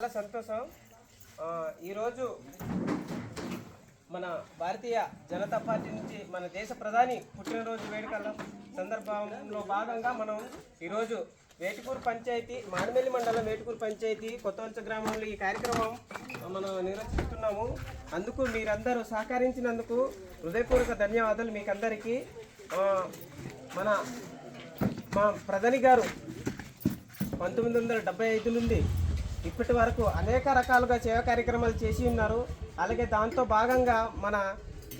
చాలా సంతోషం. ఈరోజు మన భారతీయ జనతా పార్టీ నుంచి మన దేశ ప్రధాని పుట్టినరోజు వేడుకల సందర్భంలో భాగంగా మనం ఈరోజు వేటుకూరు పంచాయతీ మాడిమెల్లి మండలం వేటుకూరు పంచాయతీ కొత్తవలస గ్రామంలో ఈ కార్యక్రమం మనం నిర్వహిస్తున్నాము. అందుకు మీరందరూ సహకరించినందుకు హృదయపూర్వక ధన్యవాదాలు మీకందరికీ. మా ప్రధాని గారు 1975 నుండి ఇప్పటి వరకు అనేక రకాలుగా సేవా కార్యక్రమాలు చేసి ఉన్నారు. అలాగే దాంతో భాగంగా మన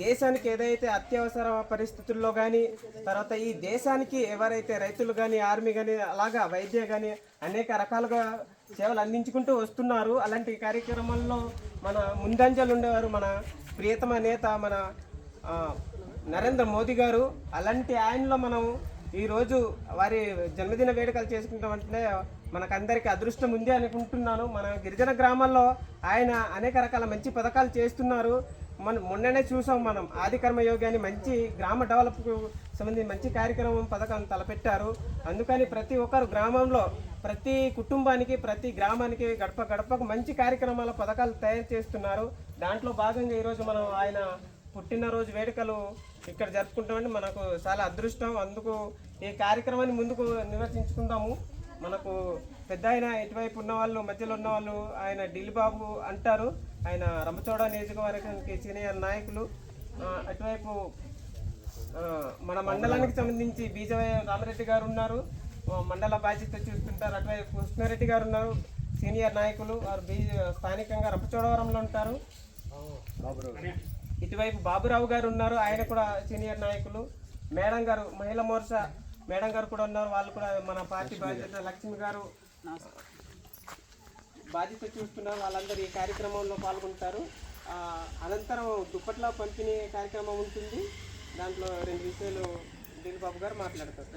దేశానికి ఏదైతే అత్యవసర పరిస్థితుల్లో కానీ, తర్వాత ఈ దేశానికి ఎవరైతే రైతులు కానీ, ఆర్మీ కానీ, అలాగా వైద్య కానీ అనేక రకాలుగా సేవలు అందించుకుంటూ వస్తున్నారు. అలాంటి కార్యక్రమాల్లో మన ముందంజలు ఉండేవారు మన ప్రియతమ నేత మన నరేంద్ర మోదీ గారు. అలాంటి ఆయనలో మనం ఈరోజు వారి జన్మదిన వేడుకలు చేసుకుంటామంటే మనకందరికీ అదృష్టం ఉంది అనుకుంటున్నాను. మన గిరిజన గ్రామాల్లో ఆయన అనేక రకాల మంచి పథకాలు చేస్తున్నారు. మొన్ననే చూసాం మనం ఆది కర్మయోగి అని మంచి గ్రామ డెవలప్కు సంబంధించి మంచి కార్యక్రమం పథకం తలపెట్టారు. అందుకని ప్రతి ఒక్కరు గ్రామంలో ప్రతి కుటుంబానికి ప్రతి గ్రామానికి గడప గడపకు మంచి కార్యక్రమాల పథకాలు తయారు చేస్తున్నారు. దాంట్లో భాగంగా ఈరోజు మనం ఆయన పుట్టినరోజు వేడుకలు ఇక్కడ జరుపుకుంటామని మనకు చాలా అదృష్టం. అందుకు ఈ కార్యక్రమాన్ని ముందుకు నిర్వర్తించుకుందాము. మనకు పెద్ద ఆయన ఇటువైపు ఉన్నవాళ్ళు మధ్యలో ఉన్నవాళ్ళు ఆయన ఢిల్లీ బాబు అంటారు. ఆయన రంపచోడ నియోజకవర్గానికి సీనియర్ నాయకులు. అటువైపు మన మండలానికి సంబంధించి బీజవై రామరెడ్డి గారు ఉన్నారు, మండల బాధ్యత చూస్తుంటారు. అటువైపు కృష్ణారెడ్డి గారు ఉన్నారు, సీనియర్ నాయకులు. వారు స్థానికంగా రంపచోడవరంలో ఉంటారు. ఇటువైపు బాబురావు గారు ఉన్నారు, ఆయన కూడా సీనియర్ నాయకులు. మేడం గారు మహిళా మోర్చా మేడం గారు కూడా ఉన్నారు, వాళ్ళు కూడా మన పార్టీ బాధ్యత. లక్ష్మి గారు బాధ్యత చూస్తున్నారు. వాళ్ళందరూ ఈ కార్యక్రమంలో పాల్గొంటారు. అనంతరం దుప్పట్ల పంపిణీ కార్యక్రమం ఉంటుంది. దాంట్లో 2 విషయాలు ఢిల్లీ బాబు గారు మాట్లాడతారు.